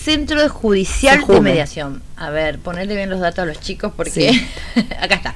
Centro Judicial de Mediación. A ver, ponerle bien los datos a los chicos porque sí. Acá está.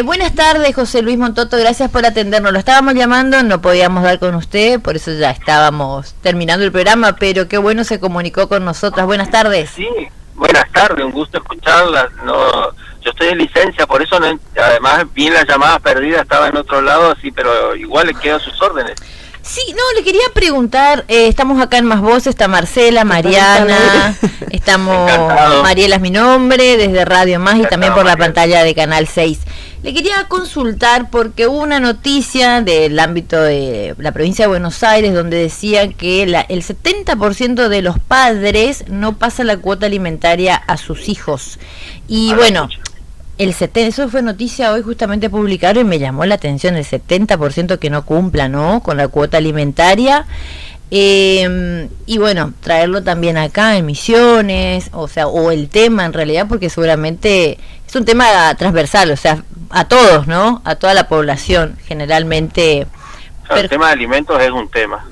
Buenas tardes, José Luis Montoto, gracias por atendernos. Lo estábamos llamando, no podíamos dar con usted, por eso ya estábamos terminando el programa, pero qué bueno se comunicó con nosotras. Buenas tardes. Sí, buenas tardes, un gusto escucharla. No, yo estoy en licencia, por eso no, además vi la llamada perdida, estaba en otro lado, así, pero igual le quedo a sus órdenes. Sí, no, le quería preguntar, estamos acá en Más Voces, está Marcela, Mariana, estamos, Encantado. Mariela es mi nombre, desde Radio Más y también por la pantalla de Canal 6. Le quería consultar porque hubo una noticia del ámbito de la provincia de Buenos Aires donde decían que el 70% de los padres no pasa la cuota alimentaria a sus hijos. Y bueno, eso fue noticia hoy justamente publicaron y me llamó la atención, el 70% que no cumpla, ¿no?, con la cuota alimentaria. Y bueno, traerlo también acá en Misiones, o sea, o el tema en realidad, porque seguramente es un tema transversal, o sea, a todos, ¿no?, a toda la población, generalmente. O sea, el tema de alimentos es un tema.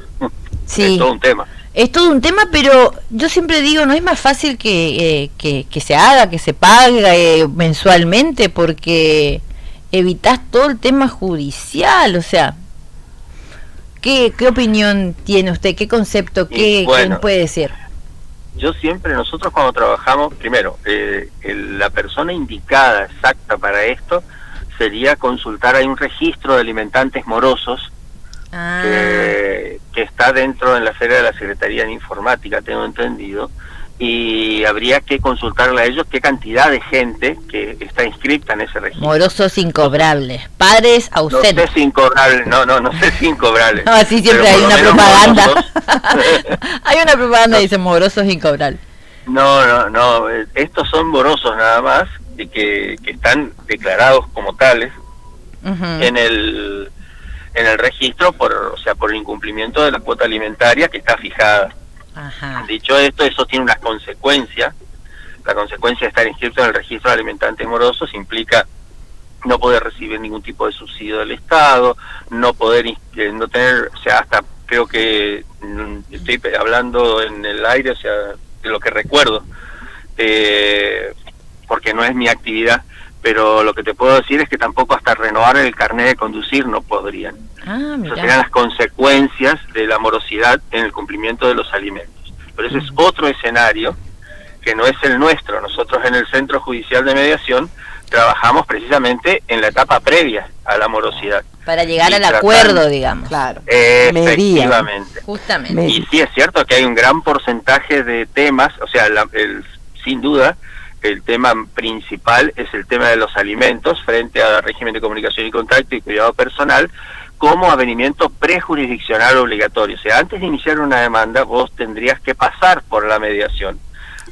Sí. Es todo un tema. Es todo un tema, pero yo siempre digo, no es más fácil que se haga, que se pague mensualmente, porque evitas todo el tema judicial, o sea, ¿qué opinión tiene usted? ¿Qué concepto? ¿Qué puede decir? Yo siempre, nosotros cuando trabajamos, primero, la persona indicada exacta para esto sería consultar, hay un registro de alimentantes morosos, que está dentro en la sede de la Secretaría de Informática, tengo entendido, y habría que consultarle a ellos qué cantidad de gente que está inscripta en ese registro. Morosos incobrables, padres ausentes. No sé si incobrables, no sé si incobrables. No, así siempre hay una propaganda. Hay una propaganda que dice morosos incobrables. No, estos son morosos nada más, y que están declarados como tales en el registro por el incumplimiento de la cuota alimentaria que está fijada. Ajá. Dicho esto, eso tiene unas consecuencias. La consecuencia de estar inscrito en el registro de alimentantes morosos implica no poder recibir ningún tipo de subsidio del Estado, no poder no tener, o sea, hasta creo que estoy hablando en el aire, o sea, de lo que recuerdo, porque no es mi actividad, pero lo que te puedo decir es que tampoco hasta renovar el carnet de conducir no podrían. Esas serían las consecuencias de la morosidad en el cumplimiento de los alimentos. Pero ese es otro escenario que no es el nuestro. Nosotros en el Centro Judicial de Mediación trabajamos precisamente en la etapa previa a la morosidad. Para llegar al acuerdo, digamos. Claro. Efectivamente. Justamente. Y sí es cierto que hay un gran porcentaje de temas, o sea, sin duda, el tema principal es el tema de los alimentos frente al régimen de comunicación y contacto y cuidado personal como avenimiento prejurisdiccional obligatorio. O sea, antes de iniciar una demanda vos tendrías que pasar por la mediación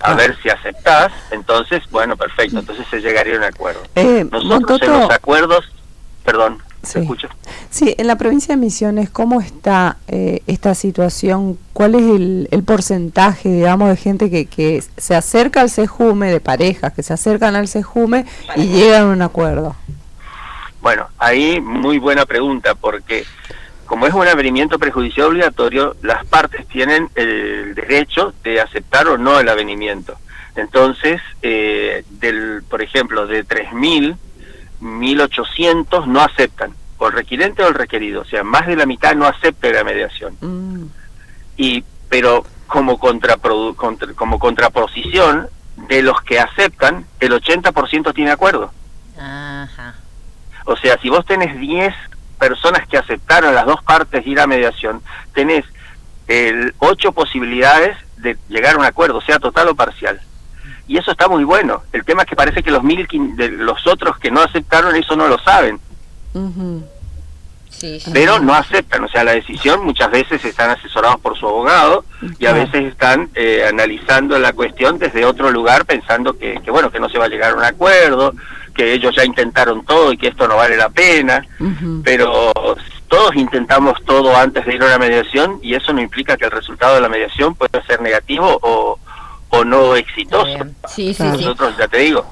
a ver si aceptás, entonces, bueno, perfecto, entonces se llegaría a un acuerdo. Nosotros Montoto, en los acuerdos, perdón, ¿se escucha? Sí, en la provincia de Misiones, ¿cómo está esta situación? ¿Cuál es el porcentaje, digamos, de gente que se acerca al CEJUME, de parejas que se acercan al CEJUME y llegan a un acuerdo? Bueno, ahí muy buena pregunta, porque como es un avenimiento prejudicial obligatorio, las partes tienen el derecho de aceptar o no el avenimiento. Entonces, por ejemplo, de 3.000, 1.800 no aceptan, o el requirente o el requerido, o sea, más de la mitad no acepta la mediación. Pero como contraposición, de los que aceptan, el 80% tiene acuerdo. Ajá. O sea, si vos tenés 10 personas que aceptaron las dos partes ir a mediación, tenés 8 posibilidades de llegar a un acuerdo, sea total o parcial. Y eso está muy bueno. El tema es que parece que los otros que no aceptaron eso no lo saben. Sí. Pero no aceptan, o sea, la decisión muchas veces están asesorados por su abogado y a veces están analizando la cuestión desde otro lugar pensando que bueno, que no se va a llegar a un acuerdo, que ellos ya intentaron todo y que esto no vale la pena, pero todos intentamos todo antes de ir a una mediación y eso no implica que el resultado de la mediación pueda ser negativo o no exitoso. Nosotros, ya te digo,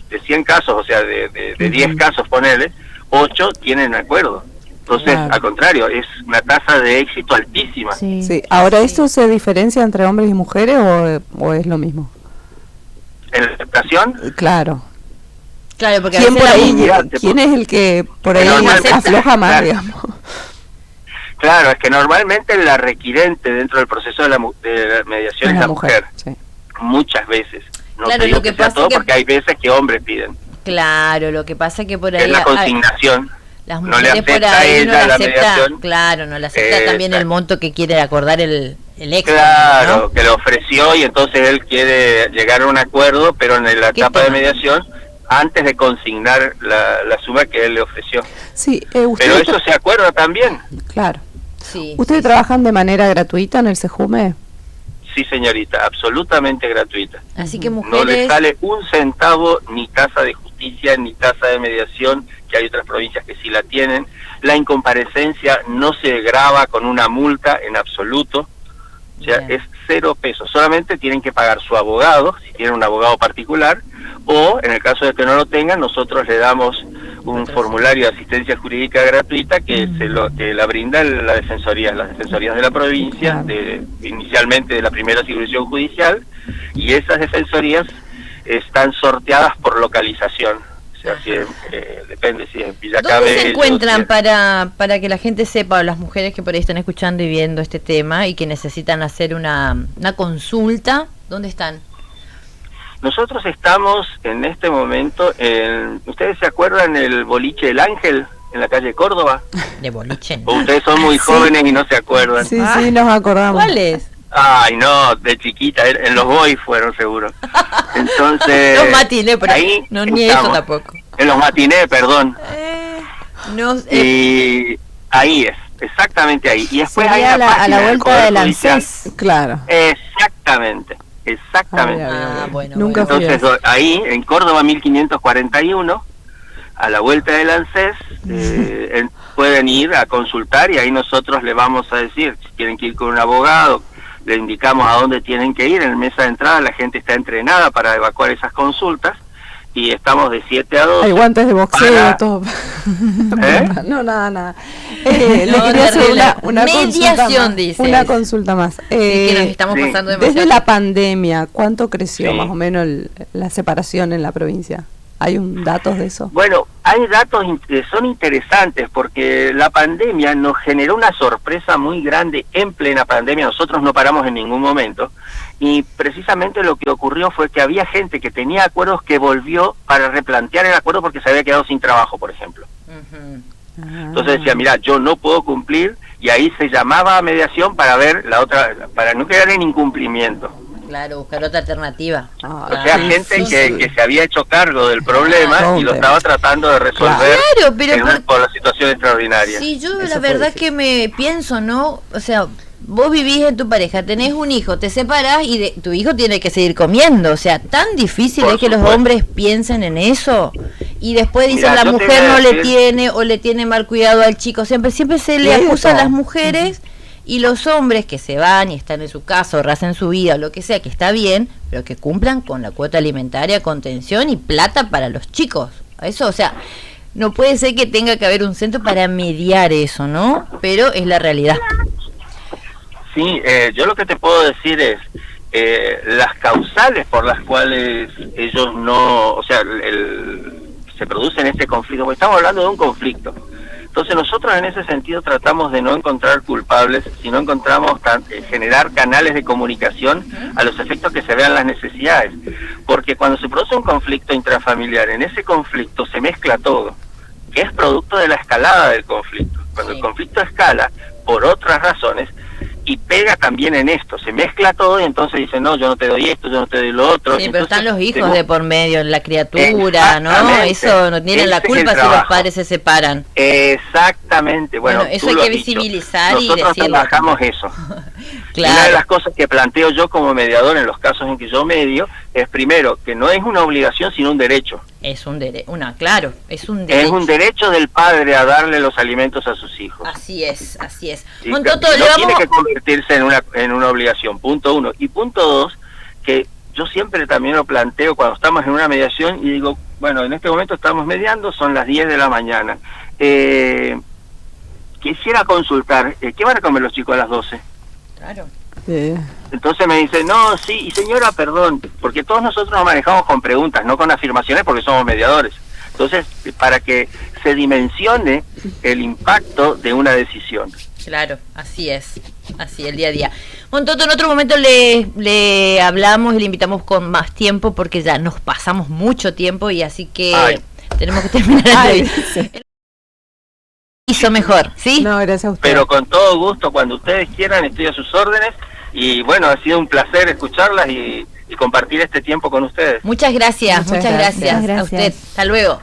de 100 casos, o sea, de 10 casos, ponele, 8 tienen acuerdo. Entonces, Claro. al contrario, es una tasa de éxito altísima. Sí. Sí. Ahora, ¿esto se diferencia entre hombres y mujeres o es lo mismo? En la aceptación, Claro. Claro, porque a ¿Quién veces por la ahí, mujer- quién es el que por ahí Normalmente, afloja más, claro. digamos? claro, es que normalmente la requirente dentro del proceso de la mediación es la mujer. Sí. Muchas veces. No Claro, te digo lo que que sea pasa todo que- porque hay veces que hombres piden. Claro, lo que pasa que por Que ahí es la hay- consignación. las no le mujeres por acepta ahí ella no la la acepta, mediación. claro, no la acepta también el Exacto. monto que quiere acordar el ex. Claro, ¿no? que le ofreció y entonces él quiere llegar a un acuerdo, pero en la ¿Qué etapa de tema? mediación, antes de consignar la suma que él le ofreció. Sí, Pero ustedes, eso se acuerda también. claro. Sí. ¿Ustedes trabajan de manera gratuita en el SEJUME? Sí, señorita, absolutamente gratuita. Así que No le mujeres, sale un centavo, ni tasa de justicia, ni tasa de mediación, que hay otras provincias que sí la tienen. La incomparecencia no se grava con una multa en absoluto. O sea, Bien. es 0 pesos. Solamente tienen que pagar su abogado, si tienen un abogado particular, o en el caso de que no lo tengan, nosotros le damos un formulario de asistencia jurídica gratuita que que la brinda las defensorías de la provincia, inicialmente de la primera circunscripción judicial, y esas defensorías están sorteadas por localización. O sea, si, depende si es Villa ¿dónde Cabello, se encuentran si es- para que la gente sepa, o las mujeres que por ahí están escuchando y viendo este tema y que necesitan hacer una consulta, ¿dónde están? Nosotros estamos en este momento ¿ustedes se acuerdan el boliche El Ángel en la calle Córdoba? De boliche. ¿O ustedes son muy jóvenes y no se acuerdan? Sí, sí, nos acordamos. ¿Cuál es? Ay, no, de chiquita, en los Boys fueron seguro. Entonces... Los matinés, pero ahí no, ni eso estamos. tampoco. En los matinés, perdón. No, Y ahí es, exactamente ahí. Y después hay sería una a la página del vuelta Poder del Judicial. ANSES. Claro. Exactamente, exactamente. Ah, bueno, Nunca bueno. fui. Entonces, ahí, en Córdoba 1541, a la vuelta del ANSES, pueden ir a consultar y ahí nosotros le vamos a decir, si tienen que ir con un abogado, le indicamos a dónde tienen que ir. En la mesa de entrada la gente está entrenada para evacuar esas consultas y estamos de 7 a 12. Hay guantes de boxeo, para- todo. ¿Eh? No, nada. Le No, quería hacer terrible. una Mediación, consulta más. dices. Una consulta más. Que nos estamos sí. pasando demasiado. Desde la pandemia, ¿cuánto creció Sí. más o menos la separación en la provincia? ¿Hay datos de eso? Bueno, hay datos que son interesantes porque la pandemia nos generó una sorpresa muy grande en plena pandemia. Nosotros no paramos en ningún momento y precisamente lo que ocurrió fue que había gente que tenía acuerdos que volvió para replantear el acuerdo porque se había quedado sin trabajo, por ejemplo. Ujú. Entonces decía, mira, yo no puedo cumplir, y ahí se llamaba a mediación para ver la otra, para no quedar en incumplimiento. Claro, buscar otra alternativa. Ah, O sea, sí, gente sí, que, sí. que se había hecho cargo del problema Todo un y lo tema. estaba tratando de resolver Claro, pero por la situación extraordinaria. Sí, yo Eso la fue verdad difícil. que me pienso, ¿no? O sea, vos vivís en tu pareja, tenés un hijo, te separás y tu hijo tiene que seguir comiendo. O sea, tan difícil Por es que los supuesto. hombres piensen en eso. Y después dicen Mira, la yo te mujer voy a no le decir- tiene o le tiene mal cuidado al chico. Siempre se le Sí, de acusa a todo. las mujeres y los hombres que se van y están en su casa o hacen su vida o lo que sea, que está bien, pero que cumplan con la cuota alimentaria, contención y plata para los chicos. Eso, o sea, no puede ser que tenga que haber un centro para mediar eso, ¿no? Pero es la realidad. Sí, yo lo que te puedo decir es las causales por las cuales ellos no, o sea, se producen este conflicto, porque estamos hablando de un conflicto. Entonces nosotros en ese sentido tratamos de no encontrar culpables, sino encontramos generar canales de comunicación a los efectos que se vean las necesidades. Porque cuando se produce un conflicto intrafamiliar, en ese conflicto se mezcla todo, que es producto de la escalada del conflicto. Cuando Sí. el conflicto escala por otras razones y pega también en esto, se mezcla todo y entonces dicen, no, yo no te doy esto, yo no te doy lo otro. Sí, pero Entonces, están los hijos tenemos- de por medio, la criatura, ¿no? Exactamente. Eso no tienen la Ese es el culpa si los trabajo. padres se separan. Exactamente, bueno, Bueno, eso tú hay lo que has dicho. visibilizar y Nosotros decirlo. trabajamos eso. Una de Claro. las cosas que planteo yo como mediador en los casos en que yo medio es primero que no es una obligación sino un derecho. Es un derecho, claro, es un Es derecho. un derecho del padre a darle los alimentos a sus hijos. Así es, así es. Y Montoto, no le tiene vamos... que convertirse en una obligación, punto uno. Y punto dos, que yo siempre también lo planteo cuando estamos en una mediación y digo, bueno, en este momento estamos mediando, son las 10 de la mañana. quisiera consultar, ¿qué van a comer los chicos a las 12? Claro. Entonces me dice, no, sí, y señora, perdón, porque todos nosotros nos manejamos con preguntas, no con afirmaciones, porque somos mediadores. Entonces, para que se dimensione el impacto de una decisión. Claro, así es, así el día a día. Bueno, Toto, en otro momento le hablamos y le invitamos con más tiempo, porque ya nos pasamos mucho tiempo y así que tenemos que terminar la entrevista. Hizo mejor, ¿sí? No, gracias a usted. Pero con todo gusto, cuando ustedes quieran, estoy a sus órdenes. Y bueno, ha sido un placer escucharlas y compartir este tiempo con ustedes. Muchas gracias a usted. Hasta luego.